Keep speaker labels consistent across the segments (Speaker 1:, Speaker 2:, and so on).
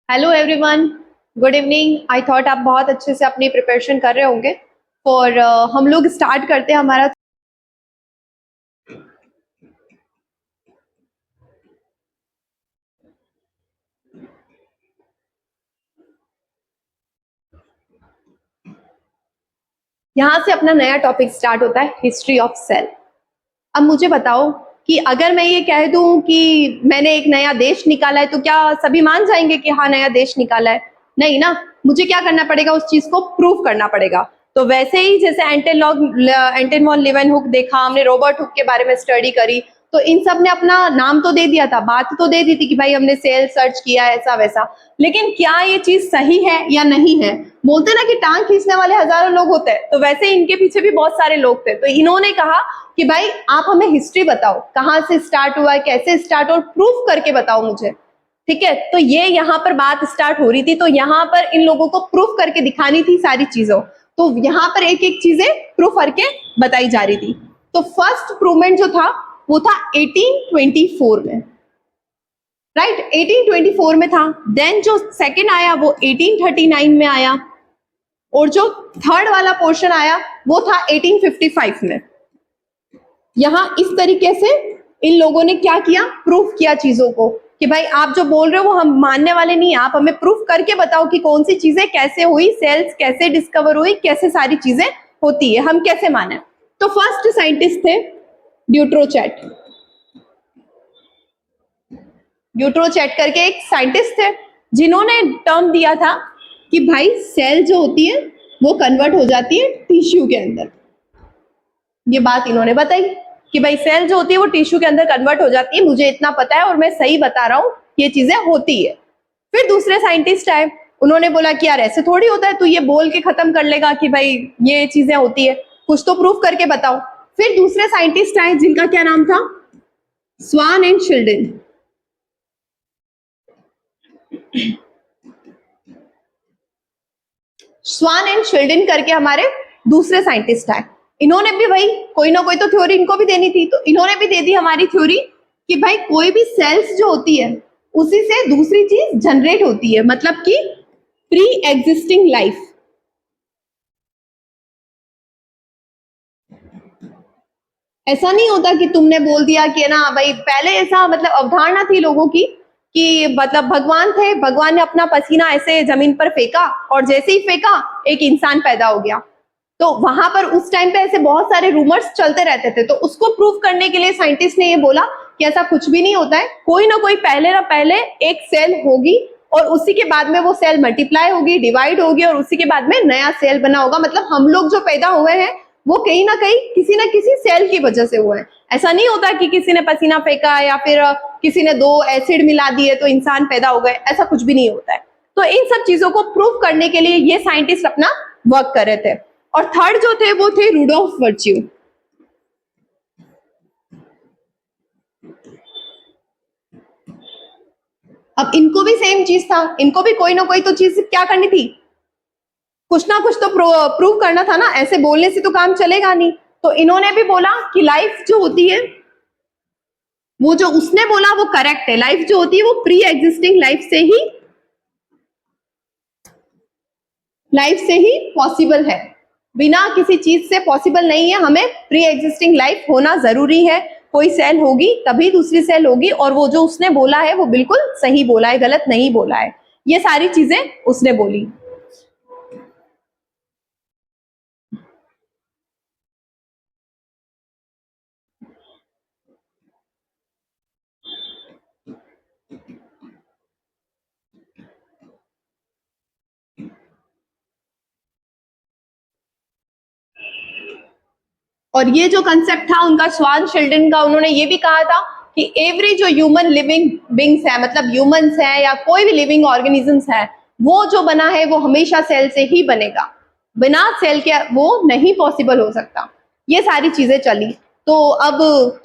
Speaker 1: Hello everyone, good evening. I thought आप बहुत अच्छे से अपनी प्रिपरेशन कर रहे होंगे और हम लोग स्टार्ट करते हैं हमारा। यहाँ से अपना नया टॉपिक स्टार्ट होता है, हिस्ट्री ऑफ सेल। अब मुझे बताओ कि अगर मैं ये कह दूं कि मैंने एक नया देश निकाला है तो क्या सभी मान जाएंगे कि हाँ नया देश निकाला है? नहीं ना, मुझे क्या करना पड़ेगा, उस चीज को प्रूव करना पड़ेगा। तो वैसे ही जैसे एंटन वॉन लीवेनहुक देखा हमने, रॉबर्ट हुक के बारे में स्टडी करी, तो इन सब ने अपना नाम तो दे दिया था, बात तो दे दी थी कि भाई हमने सेल सर्च किया ऐसा वैसा, लेकिन क्या ये चीज सही है या नहीं है? बोलते ना कि टांग खींचने वाले हजारों लोग होते हैं, तो वैसे इनके पीछे भी बहुत सारे लोग थे। तो इन्होंने कहा कि भाई आप हमें हिस्ट्री बताओ, कहाँ से स्टार्ट हुआ है, कैसे स्टार्ट, और प्रूफ करके बताओ मुझे। ठीक है, तो ये यहाँ पर बात स्टार्ट हो रही थी, तो यहाँ पर इन लोगों को प्रूफ करके दिखानी थी सारी चीजों। तो यहाँ पर एक एक चीजें प्रूफ करके बताई जा रही थी। तो फर्स्ट प्रूवमेंट जो था वो था 1824 में, राइट, 1824 में था। देन जो सेकंड आया वो 1839 में आया, और जो थर्ड वाला पोर्शन आया वो था 1855 में। यहां इस तरीके से इन लोगों ने क्या किया, प्रूफ किया चीजों को कि भाई आप जो बोल रहे हो वो हम मानने वाले नहीं, आप हमें प्रूफ करके बताओ कि कौन सी चीजें कैसे हुई, सेल्स कैसे डिस्कवर हुई, कैसे सारी चीजें होती है, हम कैसे माने। तो फर्स्ट साइंटिस्ट थे ड्यूट्रोचैट। ड्यूट्रोचैट करके एक साइंटिस्ट थे जिन्होंने टर्म दिया था कि भाई सेल जो होती है वो कन्वर्ट हो जाती है टिश्यू के अंदर। ये बात इन्होंने बताई कि भाई सेल जो होती है वो टिश्यू के अंदर कन्वर्ट हो जाती है, मुझे इतना पता है और मैं सही बता रहा हूं, ये चीजें होती है। फिर दूसरे साइंटिस्ट आए, उन्होंने बोला कि यार ऐसे थोड़ी होता है, तू ये बोल के खत्म कर लेगा कि भाई ये चीजें होती है, कुछ तो प्रूफ करके बताओ। फिर दूसरे साइंटिस्ट आए जिनका क्या नाम था, स्वान एंड शिल्डन। स्वान एंड शिल्डन करके हमारे दूसरे साइंटिस्ट आए। इन्होंने भी भाई कोई ना कोई तो थ्योरी इनको भी देनी थी, तो इन्होंने भी दे दी हमारी थ्योरी कि भाई कोई भी सेल्स जो होती है उसी से दूसरी चीज जनरेट होती है, मतलब कि प्री एग्जिस्टिंग लाइफ। ऐसा नहीं होता कि तुमने बोल दिया कि ना भाई, पहले ऐसा मतलब अवधारणा थी लोगों की कि मतलब भगवान थे, भगवान ने अपना पसीना ऐसे जमीन पर फेंका और जैसे ही फेंका एक इंसान पैदा हो गया। तो वहां पर उस टाइम पे ऐसे बहुत सारे रूमर्स चलते रहते थे, तो उसको प्रूव करने के लिए साइंटिस्ट ने ये बोला कि ऐसा कुछ भी नहीं होता है, कोई ना कोई पहले ना पहले एक सेल होगी और उसी के बाद में वो सेल मल्टीप्लाई होगी, डिवाइड होगी और उसी के बाद में नया सेल बना होगा। मतलब हम लोग जो पैदा हुए हैं वो कहीं ना कहीं किसी ना किसी सेल की वजह से हुए हैं। ऐसा नहीं होता कि किसी ने पसीना फेंका या फिर किसी ने दो एसिड मिला दिए तो इंसान पैदा हो गए, ऐसा कुछ भी नहीं होता है। तो इन सब चीजों को प्रूव करने के लिए ये साइंटिस्ट अपना वर्क कर रहे थे। और थर्ड जो थे वो थे रूडोल्फ वर्च्यू। अब इनको भी सेम चीज था, इनको भी कोई ना कोई तो चीज क्या करनी थी, कुछ ना कुछ तो प्रूव करना था ना, ऐसे बोलने से तो काम चलेगा नहीं। तो इन्होंने भी बोला कि लाइफ जो होती है, वो जो उसने बोला वो करेक्ट है, लाइफ जो होती है वो प्री एग्जिस्टिंग लाइफ से ही पॉसिबल है, बिना किसी चीज से पॉसिबल नहीं है। हमें प्री एग्जिस्टिंग लाइफ होना जरूरी है, कोई सेल होगी तभी दूसरी सेल होगी, और वो जो उसने बोला है वो बिल्कुल सही बोला है, गलत नहीं बोला है। ये सारी चीजें उसने बोली। और ये जो कंसेप्ट था उनका, स्वान शिल्डन का, उन्होंने ये भी कहा था कि एवरी जो ह्यूमन लिविंग बींग्स है, मतलब ह्यूमंस है या कोई भी लिविंग ऑर्गेनिजम्स है, वो जो बना है वो हमेशा सेल से ही बनेगा, बिना सेल के वो नहीं पॉसिबल हो सकता। ये सारी चीजें चली। तो अब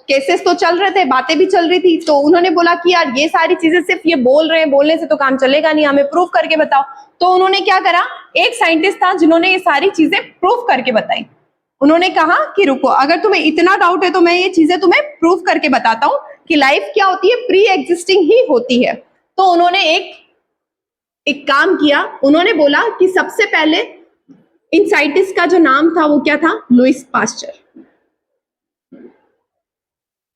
Speaker 1: केसेस तो चल रहे थे, बातें भी चल रही थी, तो उन्होंने बोला कि यार ये सारी चीजें सिर्फ ये बोल रहे हैं, बोलने से तो काम चलेगा नहीं, हमें प्रूफ करके बताओ। तो उन्होंने क्या करा, एक साइंटिस्ट था जिन्होंने ये सारी चीजें प्रूफ करके बताई। उन्होंने कहा कि रुको, अगर तुम्हें इतना डाउट है तो मैं ये चीजें तुम्हें प्रूव करके बताता हूं कि लाइफ क्या होती है, प्री एग्जिस्टिंग ही होती है। तो उन्होंने एक एक काम किया, उन्होंने बोला कि सबसे पहले इन साइंटिस्ट का जो नाम था वो क्या था, लुइस पास्चर।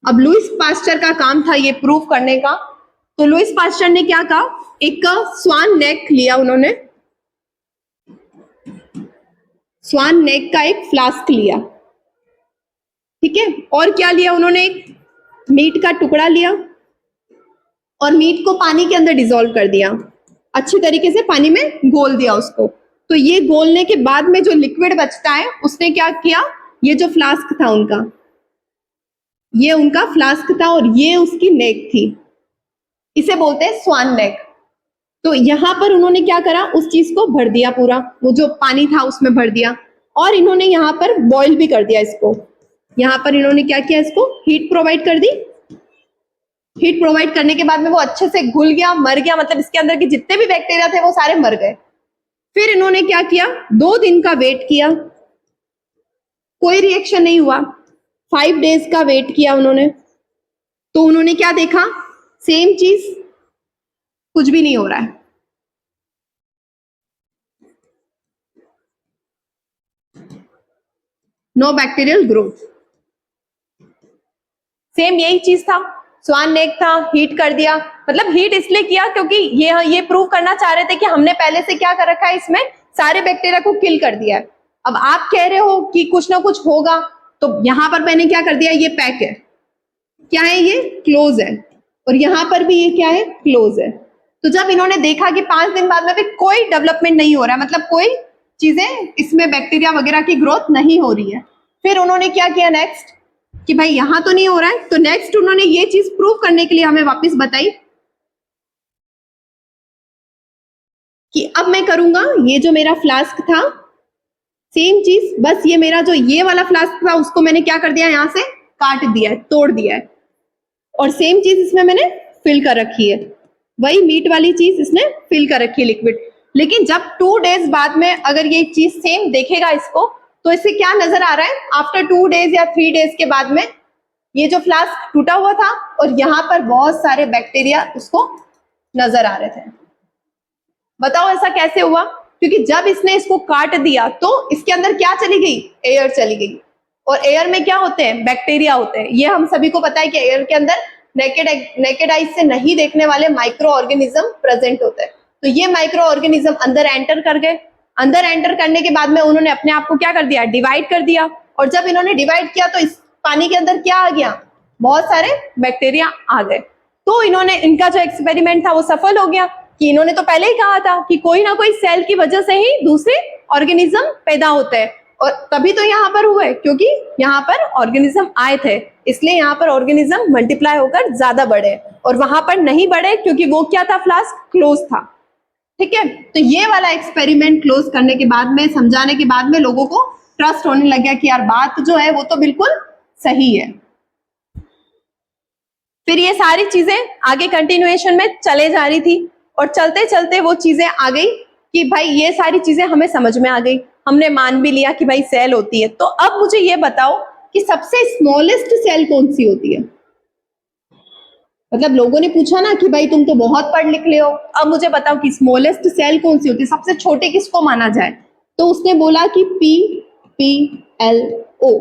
Speaker 1: अब लुइस पास्चर का काम था ये प्रूव करने का। तो लुइस पास्चर ने क्या कहा, एक स्वान नेक लिया उन्होंने, स्वान नेक का एक फ्लास्क लिया, ठीक है। और क्या लिया उन्होंने, एक मीट का टुकड़ा लिया और मीट को पानी के अंदर डिसॉल्व कर दिया, अच्छी तरीके से पानी में घोल दिया उसको। तो ये घोलने के बाद में जो लिक्विड बचता है उसने क्या किया, ये जो फ्लास्क था उनका, ये उनका फ्लास्क था और ये उसकी नेक थी, इसे बोलते हैं स्वान नेक। तो यहां पर उन्होंने क्या करा, उस चीज को भर दिया पूरा, वो जो पानी था उसमें भर दिया, और इन्होंने यहाँ पर बॉईल भी कर दिया इसको। यहाँ पर इन्होंने क्या किया, इसको हीट प्रोवाइड कर दी। हीट प्रोवाइड करने के बाद में वो अच्छे से घुल गया, मर गया, मतलब इसके अंदर के जितने भी बैक्टीरिया थे वो सारे मर गए। फिर इन्होंने क्या किया, 2 दिन का वेट किया, कोई रिएक्शन नहीं हुआ। 5 डेज का वेट किया उन्होंने, तो उन्होंने क्या देखा, सेम चीज, कुछ भी नहीं हो रहा है। नो बैक्टीरियल ग्रोथ, सेम यही चीज था, स्वान नेक था, हीट कर दिया। मतलब हीट इसलिए किया क्योंकि ये प्रूव करना चाह रहे थे कि हमने पहले से क्या कर रखा है, इसमें सारे बैक्टीरिया को किल कर दिया है। अब आप कह रहे हो कि कुछ ना कुछ होगा, तो यहां पर मैंने क्या कर दिया, ये पैक है, क्या है ये, क्लोज है, और यहां पर भी ये क्या है, क्लोज है। तो जब इन्होंने देखा कि 5 दिन बाद में भी कोई डेवलपमेंट नहीं हो रहा है, मतलब कोई चीजें इसमें बैक्टीरिया वगैरह की ग्रोथ नहीं हो रही है, फिर उन्होंने क्या किया नेक्स्ट, कि भाई यहां तो नहीं हो रहा है, तो नेक्स्ट उन्होंने ये चीज प्रूव करने के लिए हमें वापस बताई कि अब मैं करूंगा, ये जो मेरा फ्लास्क था सेम चीज, बस ये मेरा जो ये वाला फ्लास्क था उसको मैंने क्या कर दिया, यहां से काट दिया है, तोड़ दिया है, और सेम चीज इसमें मैंने फिल कर रखी है, वही मीट वाली चीज इसने फिल कर रखी है लिक्विड। लेकिन जब 2 डेज बाद में अगर ये चीज सेम देखेगा इसको, तो इससे क्या नजर आ रहा है, आफ्टर 2 डेज या 3 डेज के बाद में ये जो फ्लास्क टूटा हुआ था और यहाँ पर बहुत सारे बैक्टीरिया उसको नजर आ रहे थे। बताओ ऐसा कैसे हुआ, क्योंकि जब इसने इसको काट दिया तो इसके अंदर क्या चली गई, एयर चली गई, और एयर में क्या होते हैं, बैक्टीरिया होते हैं। ये हम सभी को पता है कि एयर के अंदर नेकेड आइज से नहीं देखने वाले माइक्रो ऑर्गेनिज्म प्रेजेंट होते हैं। तो ये माइक्रो ऑर्गेनिज्म अंदर एंटर कर गए, अंदर एंटर करने के बाद में उन्होंने अपने आप को क्या कर दिया, डिवाइड कर दिया, और जब इन्होंने डिवाइड किया तो इस पानी के अंदर क्या आ गया, बहुत सारे बैक्टीरिया आ गए। तो इन्होंने, इनका जो एक्सपेरिमेंट था वो सफल हो गया, कि इन्होंने तो पहले ही कहा था कि कोई ना कोई सेल की वजह से ही दूसरे ऑर्गेनिज्म पैदा होते हैं, और तभी तो यहाँ पर हुए क्योंकि यहाँ पर ऑर्गेनिज्म आए थे, इसलिए यहाँ पर ऑर्गेनिज्म मल्टीप्लाई होकर ज्यादा बढ़े, और वहां पर नहीं बढ़े क्योंकि वो क्या था, फ्लास्क क्लोज था। ठीक है, तो ये वाला एक्सपेरिमेंट क्लोज करने के बाद में, समझाने के बाद में लोगों को ट्रस्ट होने लग गया कि यार बात जो है वो तो बिल्कुल सही है। फिर ये सारी चीजें आगे कंटिन्यूएशन में चले जा रही थी, और चलते चलते वो चीजें आ गई कि भाई ये सारी चीजें हमें समझ में आ गई, हमने मान भी लिया कि भाई सेल होती है। तो अब मुझे ये बताओ कि सबसे स्मॉलेस्ट सेल कौन सी होती है। मतलब लोगों ने पूछा ना कि भाई तुम तो बहुत पढ़ लिख ले हो, अब मुझे बताओ कि स्मॉलेस्ट सेल कौन सी होती है, सबसे छोटे किसको माना जाए। तो उसने बोला कि PPLO,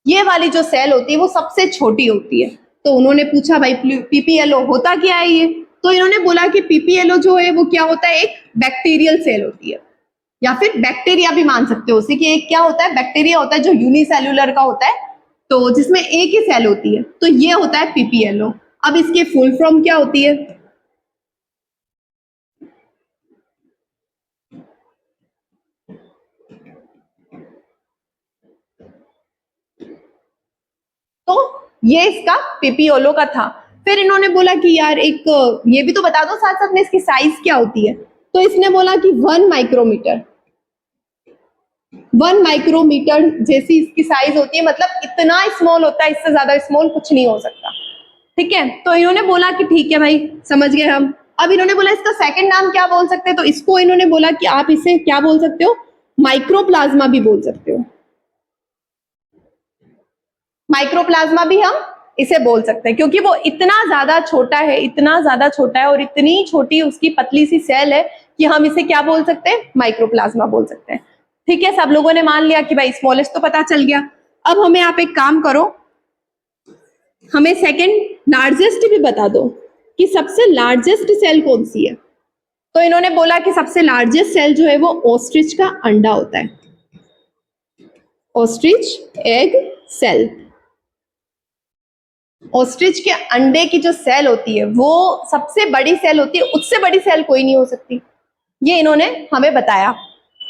Speaker 1: ये वाली जो सेल होती है वो सबसे छोटी होती है। तो उन्होंने पूछा भाई PPLO होता क्या है ये, तो इन्होंने बोला कि PPLO जो है वो क्या होता है, एक बैक्टीरियल सेल होती है, या फिर बैक्टीरिया भी मान सकते हो उसे, कि एक क्या होता है, बैक्टीरिया होता है जो यूनिसेल्युलर का होता है, तो जिसमें एक ही सेल होती है, तो ये होता है PPLO। अब इसके फुल फॉर्म क्या होती है, तो ये इसका PPLO का था। फिर इन्होंने बोला कि यार एक ये भी तो बता दो साथ साथ में इसकी साइज क्या होती है। तो इसने बोला कि 1 माइक्रोमीटर, 1 माइक्रोमीटर जैसी इसकी साइज होती है, मतलब इतना स्मॉल होता है, इससे ज्यादा स्मॉल कुछ नहीं हो सकता। ठीक है, तो इन्होंने बोला कि ठीक है भाई समझ गए हम। अब इन्होंने बोला इसका सेकंड नाम क्या बोल सकते हैं, तो इसको इन्होंने बोला कि आप इसे क्या बोल सकते हो, माइक्रोप्लाज्मा भी बोल सकते हो। माइक्रोप्लाज्मा भी हम इसे बोल सकते हैं, क्योंकि वो इतना ज्यादा छोटा है, इतना ज्यादा छोटा है और इतनी छोटी उसकी पतली सी सेल है कि हम इसे क्या बोल सकते हैं, माइक्रोप्लाज्मा बोल सकते हैं। ठीक है, सब लोगों ने मान लिया कि भाई स्मॉलेस्ट तो पता चल गया। अब हमें आप एक काम करो, हमें सेकंड लार्जेस्ट भी बता दो कि सबसे लार्जेस्ट सेल कौन सी है। तो इन्होंने बोला कि सबसे लार्जेस्ट सेल जो है वो ऑस्ट्रिच का अंडा होता है, ऑस्ट्रिच एग सेल। ऑस्ट्रिच के अंडे की जो सेल होती है वो सबसे बड़ी सेल होती है, उससे बड़ी सेल कोई नहीं हो सकती, ये इन्होंने हमें बताया।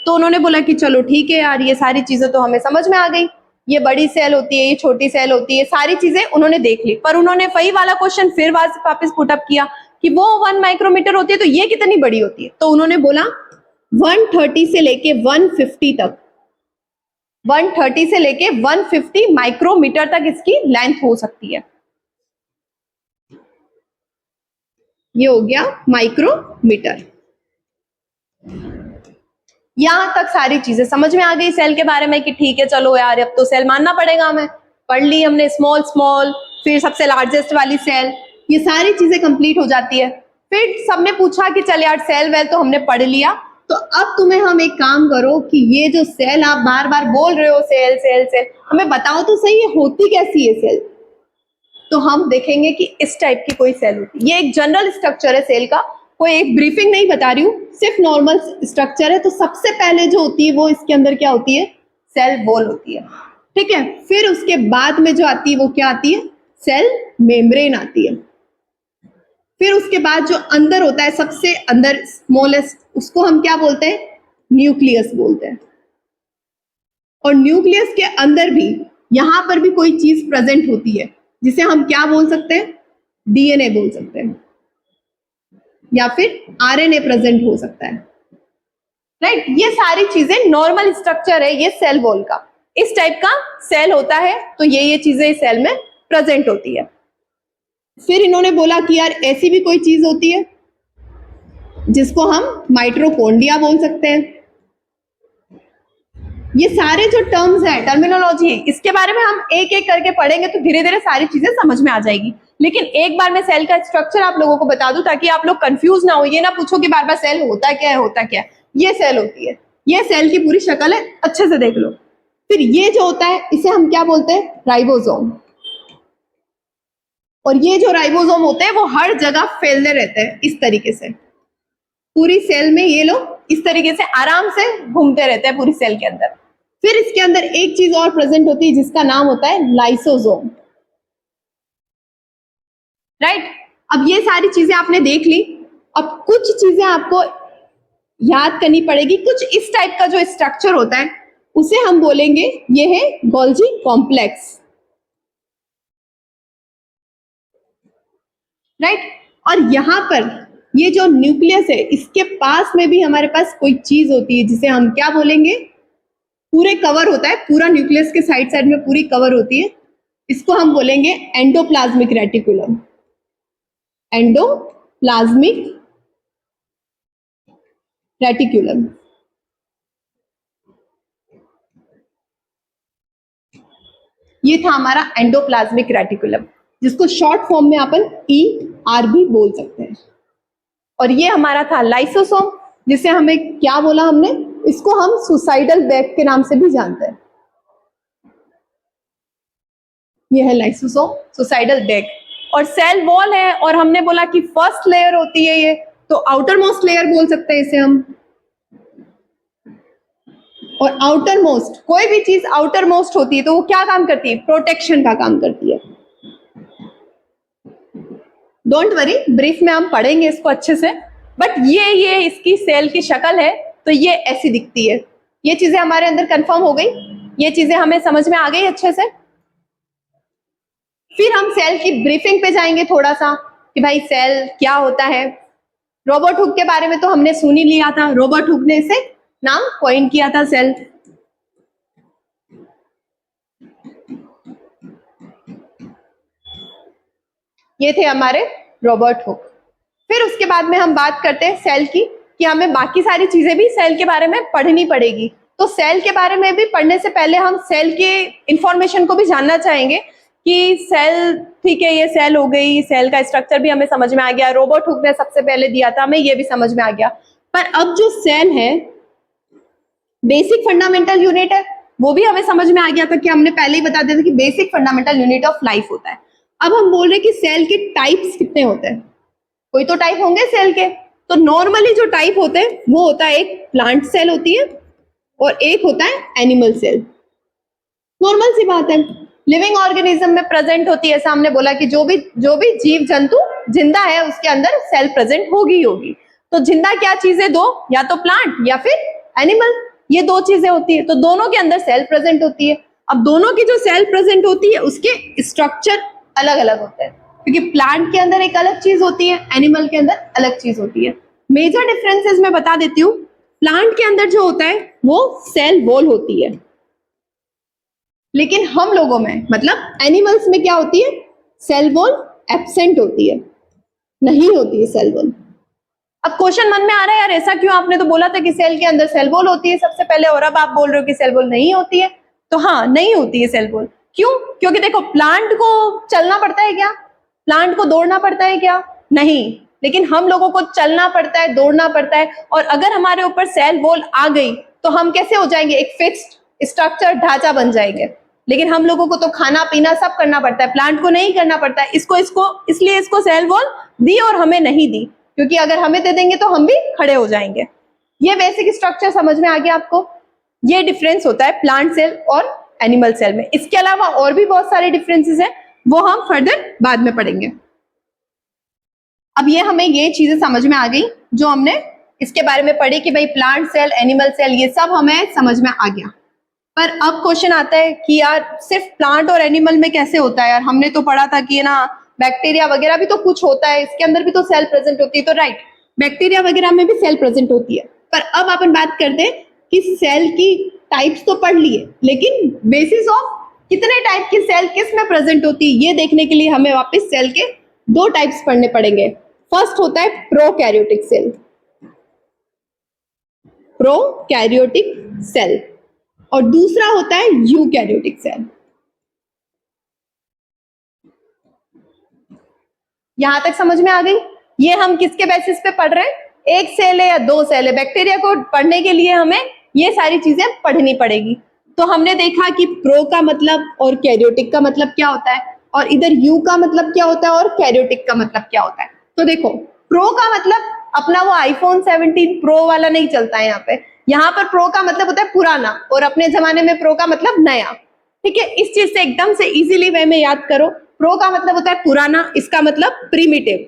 Speaker 1: तो उन्होंने बोला कि चलो ठीक है यार, ये सारी चीजें तो हमें समझ में आ गई, ये बड़ी सेल होती है, ये छोटी सेल होती है, सारी चीजें उन्होंने देख ली। पर उन्होंने वही वाला क्वेश्चन फिर वापस पुट अप किया कि वो 1 माइक्रोमीटर होती है तो ये कितनी बड़ी होती है। तो उन्होंने बोला 130 से लेके 150 तक, 130 से लेके 150 माइक्रोमीटर तक इसकी लेंथ हो सकती है। ये हो गया माइक्रोमीटर। यहां तक सारी चीजें समझ में आ गई सेल के बारे में कि ठीक है चलो यार, अब तो सेल मानना पड़ेगा हमें। पढ़ ली हमने स्मॉल स्मॉल, फिर सबसे लार्जेस्ट वाली सेल, ये सारी चीजें कंप्लीट हो जाती है। फिर सबने पूछा कि चल यार सेल वेल तो हमने पढ़ लिया, तो अब तुम्हें हम एक काम करो कि ये जो सेल आप बार बार बोल रहे हो सेल सेल सेल, हमें बताओ तो सही ये होती कैसी है सेल। तो हम देखेंगे कि इस टाइप की कोई सेल होती है। ये एक जनरल स्ट्रक्चर है सेल का, कोई एक ब्रीफिंग नहीं बता रही हूँ, सिर्फ नॉर्मल स्ट्रक्चर है। तो सबसे पहले जो होती है वो इसके अंदर क्या होती है, सेल वॉल होती है। ठीक है, फिर उसके बाद में जो आती है वो क्या आती है, सेल मेम्ब्रेन आती है। फिर उसके बाद जो अंदर होता है, सबसे अंदर स्मॉलेस्ट, उसको हम क्या बोलते हैं, न्यूक्लियस बोलते हैं। और न्यूक्लियस के अंदर भी यहां पर भी कोई चीज प्रेजेंट होती है जिसे हम क्या बोल सकते हैं, डीएनए बोल सकते हैं, या फिर आरएनए प्रेजेंट हो सकता है। राइट, ये सारी चीजें नॉर्मल स्ट्रक्चर है ये सेल वॉल का। इस टाइप का सेल होता है तो ये चीजें सेल में प्रेजेंट होती है। फिर इन्होंने बोला कि यार ऐसी भी कोई चीज होती है जिसको हम माइटोकॉन्ड्रिया बोल सकते हैं। ये सारे जो टर्म्स है, टर्मिनोलॉजी है, इसके बारे में हम एक एक करके पढ़ेंगे तो धीरे धीरे सारी चीजें समझ में आ जाएगी। लेकिन एक बार मैं सेल का स्ट्रक्चर आप लोगों को बता दूं ताकि आप लोग कंफ्यूज ना हो, ये ना पूछो कि बार बार सेल होता क्या है, होता क्या है। ये सेल होती है, ये सेल की पूरी शक्ल है, अच्छे से देख लो। फिर ये जो होता है इसे हम क्या बोलते हैं, राइबोसोम। और ये जो राइबोसोम होते हैं वो हर जगह फैलते रहते हैं इस तरीके से, पूरी सेल में ये लोग इस तरीके से आराम से घूमते रहते हैं पूरी सेल के अंदर। फिर इसके अंदर एक चीज और प्रेजेंट होती है जिसका नाम होता है लाइसोसोम। राइट, अब ये सारी चीजें आपने देख ली। अब कुछ चीजें आपको याद करनी पड़ेगी। कुछ इस टाइप का जो स्ट्रक्चर होता है उसे हम बोलेंगे ये है गोल्जी कॉम्प्लेक्स। राइट, और यहां पर ये जो न्यूक्लियस है इसके पास में भी हमारे पास कोई चीज होती है जिसे हम क्या बोलेंगे, पूरे कवर होता है, पूरा न्यूक्लियस के साइड साइड में पूरी कवर होती है, इसको हम बोलेंगे एंडोप्लाज्मिक रेटिकुलम। Endoplasmic reticulum. ये था हमारा एंडोप्लाज्मिक रेटिकुलम, जिसको शॉर्ट फॉर्म में अपन ER भी बोल सकते हैं। और ये हमारा था लाइसोसोम, जिसे हमें क्या बोला हमने, इसको हम सुसाइडल बैग के नाम से भी जानते हैं। ये है लाइसोसोम, सुसाइडल बैग। और सेल वॉल है, और हमने बोला कि फर्स्ट लेयर होती है ये, तो आउटर मोस्ट लेयर बोल सकते हैं इसे हम। और आउटर मोस्ट, कोई भी चीज आउटर मोस्ट होती है तो वो क्या काम करती है, प्रोटेक्शन का काम करती है। डोंट वरी, ब्रीफ में हम पढ़ेंगे इसको अच्छे से। बट ये इसकी सेल की शक्ल है, तो ये ऐसी दिखती है। ये चीजें हमारे अंदर कंफर्म हो गई, ये चीजें हमें समझ में आ गई अच्छे से। फिर हम सेल की ब्रीफिंग पे जाएंगे थोड़ा सा कि भाई सेल क्या होता है। रॉबर्ट हुक के बारे में तो हमने सुन ही लिया था, रॉबर्ट हुक ने इसे नाम कॉइन किया था सेल। ये थे हमारे रॉबर्ट हुक। फिर उसके बाद में हम बात करते हैं सेल की, कि हमें बाकी सारी चीजें भी सेल के बारे में पढ़नी पड़ेगी। तो सेल के बारे में भी पढ़ने से पहले हम सेल के इंफॉर्मेशन को भी जानना चाहेंगे कि सेल ठीक है, ये सेल हो गई, सेल का स्ट्रक्चर भी हमें समझ में आ गया, रॉबर्ट हुक ने सबसे पहले दिया था, हमें ये भी समझ में आ गया। पर अब जो सेल है बेसिक फंडामेंटल यूनिट है, वो भी हमें समझ में आ गया था कि हमने पहले ही बता दिया था कि basic fundamental unit of life होता है। अब हम बोल रहे हैं कि सेल के टाइप्स कितने होते हैं, कोई तो टाइप होंगे सेल के। तो नॉर्मली जो टाइप होते हैं वो होता है, एक प्लांट सेल होती है और एक होता है एनिमल सेल। नॉर्मल सी बात है, लिविंग ऑर्गेनिज्म में प्रेजेंट होती है, ऐसा हमने बोला कि जो भी जीव जंतु जिंदा है उसके अंदर सेल प्रेजेंट होगी ही होगी। तो जिंदा क्या चीजें दो, या तो प्लांट या फिर एनिमल, ये दो चीजें होती है। तो दोनों के अंदर सेल प्रेजेंट होती है। अब दोनों की जो सेल प्रेजेंट होती है उसके स्ट्रक्चर अलग अलग होते हैं, क्योंकि प्लांट के अंदर एक अलग चीज होती है, एनिमल के अंदर अलग चीज होती है। मेजर डिफरेंसेस मैं बता देती हूँ। प्लांट के अंदर जो होता है वो सेल वॉल होती है, लेकिन हम लोगों में मतलब एनिमल्स में क्या होती है, सेल वॉल एब्सेंट होती है, नहीं होती है सेल वॉल। अब क्वेश्चन मन में आ रहा है, यार ऐसा क्यों, आपने तो बोला था कि सेल के अंदर सेल वॉल होती है सबसे पहले, और अब आप बोल रहे हो कि सेल वॉल नहीं होती है। तो हाँ, नहीं होती है सेल वॉल। क्यों? क्योंकि देखो, प्लांट को चलना पड़ता है क्या, प्लांट को दौड़ना पड़ता है क्या? नहीं। लेकिन हम लोगों को चलना पड़ता है, दौड़ना पड़ता है, और अगर हमारे ऊपर सेल वॉल आ गई तो हम कैसे हो जाएंगे, एक फिक्स्ड स्ट्रक्चर, ढांचा बन जाएंगे। लेकिन हम लोगों को तो खाना पीना सब करना पड़ता है, प्लांट को नहीं करना पड़ता है। इसको इसलिए इसको सेल वॉल दी और हमें नहीं दी, क्योंकि अगर हमें दे देंगे तो हम भी खड़े हो जाएंगे। ये बेसिक स्ट्रक्चर समझ में आ गया आपको? ये डिफरेंस होता है प्लांट सेल और एनिमल सेल में। इसके अलावा और भी बहुत सारे डिफरेंसेस हैं, वो हम फर्दर बाद में पढ़ेंगे। अब ये हमें ये चीजें समझ में आ गई जो हमने इसके बारे में पढ़ी कि भाई प्लांट सेल, एनिमल सेल, ये सब हमें समझ में आ गया। पर अब क्वेश्चन आता है कि यार सिर्फ प्लांट और एनिमल में कैसे होता है, यार हमने तो पढ़ा था कि ना बैक्टीरिया वगैरह भी तो कुछ होता है, इसके अंदर भी तो सेल प्रेजेंट होती है। तो राइट, बैक्टीरिया वगैरह में भी सेल प्रेजेंट होती है। पर अब अपन बात करते हैं कि सेल की टाइप्स तो पढ़ लिए, लेकिन बेसिस ऑफ कितने टाइप की सेल किस में प्रेजेंट होती है, ये देखने के लिए हमें वापस सेल के दो टाइप्स पढ़ने पड़ेंगे। फर्स्ट होता है प्रोकैरियोटिक सेल, प्रोकैरियोटिक सेल, और दूसरा होता है यूकैरियोटिक सेल। यहां तक समझ में आ गई? ये हम किसके बेसिस पे पढ़ रहे हैं, एक सेल है या दो सेल है? बैक्टीरिया को पढ़ने के लिए हमें ये सारी चीजें पढ़नी पड़ेगी। तो हमने देखा कि प्रो का मतलब और कैरियोटिक का मतलब क्या होता है, और इधर यू का मतलब क्या होता है और कैरियोटिक का मतलब क्या होता है। तो देखो, प्रो का मतलब अपना वो आईफोन 17 प्रो वाला नहीं चलता है यहाँ पे। यहाँ पर प्रो का मतलब होता है पुराना, और अपने जमाने में प्रो का मतलब नया। ठीक है, इस चीज से एकदम से इजीली वे में याद करो। प्रो का मतलब होता है पुराना, इसका मतलब प्रीमिटिव,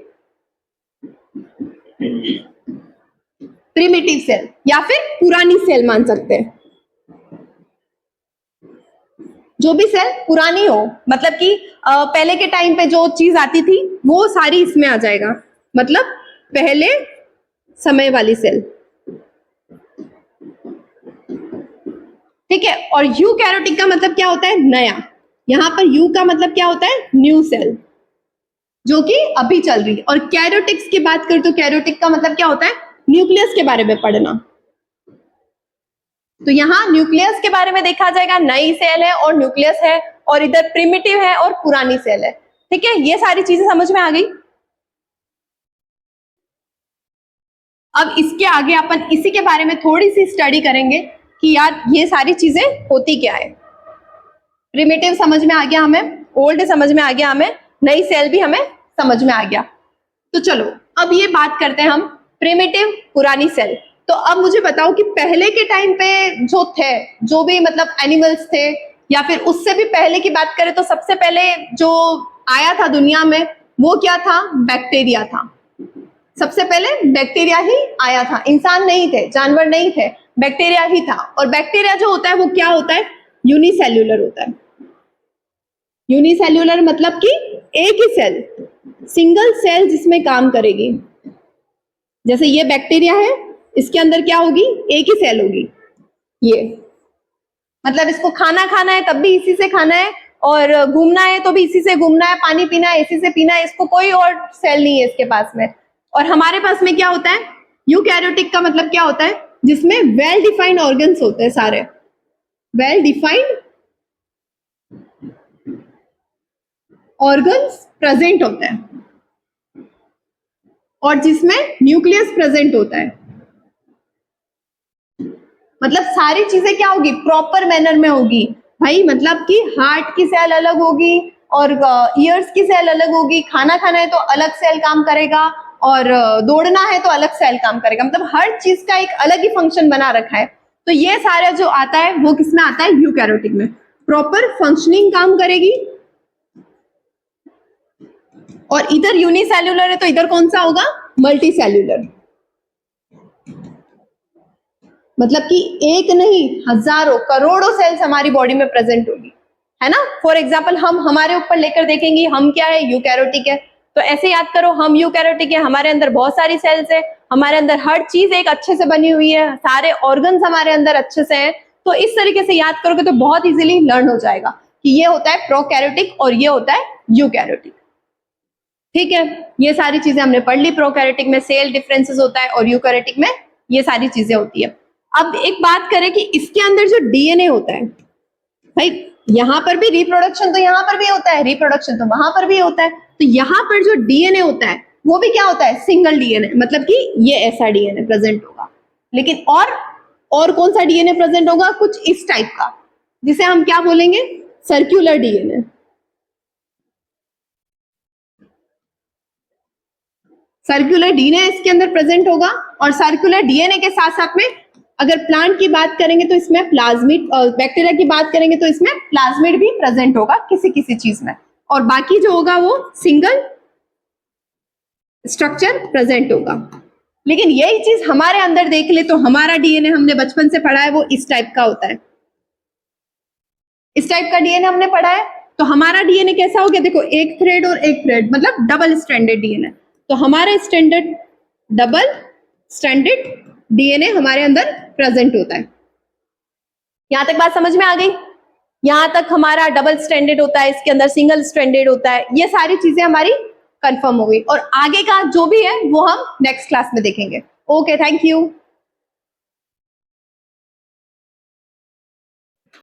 Speaker 1: प्रीमिटिव सेल या फिर पुरानी सेल मान सकते हैं। जो भी सेल पुरानी हो, मतलब कि पहले के टाइम पे जो चीज आती थी वो सारी इसमें आ जाएगा, मतलब पहले समय वाली सेल। ठीक है, और यूकैरियोटिक का मतलब क्या होता है, नया। यहां पर यू का मतलब क्या होता है, न्यू सेल, जो कि अभी चल रही है। और कैरियोटिक्स की बात करें तो कैरियोटिक का मतलब क्या होता है, न्यूक्लियस के बारे में पढ़ना। तो यहाँ न्यूक्लियस के बारे में देखा जाएगा, नई सेल है और न्यूक्लियस है, और इधर प्रिमिटिव है और पुरानी सेल है। ठीक है, ये सारी चीजें समझ में आ गई। अब इसके आगे अपन इसी के बारे में थोड़ी सी स्टडी करेंगे कि यार ये सारी चीजें होती क्या है। प्रिमिटिव समझ में आ गया हमें, ओल्ड समझ में आ गया हमें, नई सेल भी हमें समझ में आ गया। तो चलो अब ये बात करते हैं हम प्रिमिटिव, पुरानी सेल। तो अब मुझे बताओ कि पहले के टाइम पे जो थे, जो भी मतलब एनिमल्स थे, या फिर उससे भी पहले की बात करें तो सबसे पहले जो आया था दुनिया में वो क्या था, बैक्टीरिया था। सबसे पहले बैक्टीरिया ही आया था, इंसान नहीं थे, जानवर नहीं थे, बैक्टीरिया ही था। और बैक्टीरिया जो होता है वो क्या होता है, यूनिसेल्यूलर होता है। यूनिसेल्यूलर मतलब कि एक ही सेल, सिंगल सेल जिसमें काम करेगी। जैसे ये बैक्टीरिया है, इसके अंदर क्या होगी, एक ही सेल होगी। ये मतलब इसको खाना खाना है तब भी इसी से खाना है, और घूमना है तो भी इसी से घूमना है, पानी पीना है इसी से पीना है, इसको कोई और सेल नहीं है इसके पास में। और हमारे पास में क्या होता है, यूकैरियोटिक का मतलब क्या होता है, जिसमें वेल डिफाइंड ऑर्गन्स होते हैं, सारे वेल डिफाइंड ऑर्गन्स प्रेजेंट होते हैं और जिसमें न्यूक्लियस प्रेजेंट होता है। मतलब सारी चीजें क्या होगी, प्रॉपर मैनर में होगी भाई। मतलब कि हार्ट की सेल अलग होगी और ईयर्स की सेल अलग होगी, खाना खाना है तो अलग सेल काम करेगा और दौड़ना है तो अलग सेल काम करेगा। मतलब हर चीज का एक अलग ही फंक्शन बना रखा है। तो ये सारा जो आता है वो किसमें आता है, यूकैरियोटिक में। प्रॉपर फंक्शनिंग काम करेगी। और इधर यूनिसेल्युलर है तो इधर कौन सा होगा, मल्टी सेल्युलर। मतलब कि एक नहीं हजारों करोड़ों सेल्स हमारी बॉडी में प्रेजेंट होगी, है ना। फॉर एग्जाम्पल हम हमारे ऊपर लेकर देखेंगे, हम क्या है, यूकैरियोटिक है। तो ऐसे याद करो, हम यूकैरियोटिक है, हमारे अंदर बहुत सारी सेल्स है, हमारे अंदर हर चीज एक अच्छे से बनी हुई है, सारे ऑर्गन्स हमारे अंदर अच्छे से हैं। तो इस तरीके से याद करोगे तो बहुत इजीली लर्न हो जाएगा कि ये होता है प्रोकैरियोटिक और ये होता है यूकैरियोटिक। ठीक है, ये सारी चीजें हमने पढ़ ली। प्रोकैरियोटिक में सेल डिफरेंसेस होता है और यूकैरियोटिक में ये सारी चीजें होती है। अब एक बात करें कि इसके अंदर जो डीएनए होता है, भाई यहां पर भी रिप्रोडक्शन तो यहां पर भी होता है, रिप्रोडक्शन तो वहां पर भी होता है। तो यहां पर जो डीएनए होता है वो भी क्या होता है, सिंगल डीएनए। मतलब कि ये ऐसा डीएनए प्रेजेंट होगा। लेकिन और कौन सा डीएनए प्रेजेंट होगा, कुछ इस टाइप का, जिसे हम क्या बोलेंगे, सर्कुलर डीएनए। सर्कुलर डीएनए इसके अंदर प्रेजेंट होगा। और सर्कुलर डीएनए के साथ साथ में अगर प्लांट की बात करेंगे तो इसमें प्लाज्मिड, बैक्टीरिया की बात करेंगे तो इसमें प्लाज्मिड भी प्रेजेंट होगा किसी किसी चीज में। और बाकी जो होगा वो सिंगल स्ट्रक्चर प्रेजेंट होगा। लेकिन यही चीज हमारे अंदर देख ले तो हमारा डीएनए हमने बचपन से पढ़ा है वो इस टाइप का होता है। इस टाइप का डीएनए हमने पढ़ा है। तो हमारा डीएनए कैसा हो गया, देखो एक थ्रेड और एक थ्रेड, मतलब डबल स्ट्रैंडेड डीएनए। तो हमारा स्टैंडर्ड डबल स्टैंडर्ड डीएनए हमारे अंदर प्रेजेंट होता है। यहां तक बात समझ में आ गई। यहां तक हमारा डबल स्टैंडर्ड होता है, इसके अंदर सिंगल स्टैंडर्ड होता है। ये सारी चीजें हमारी कंफर्म हो गई और आगे का जो भी है वो हम नेक्स्ट क्लास में देखेंगे। Okay, thank you.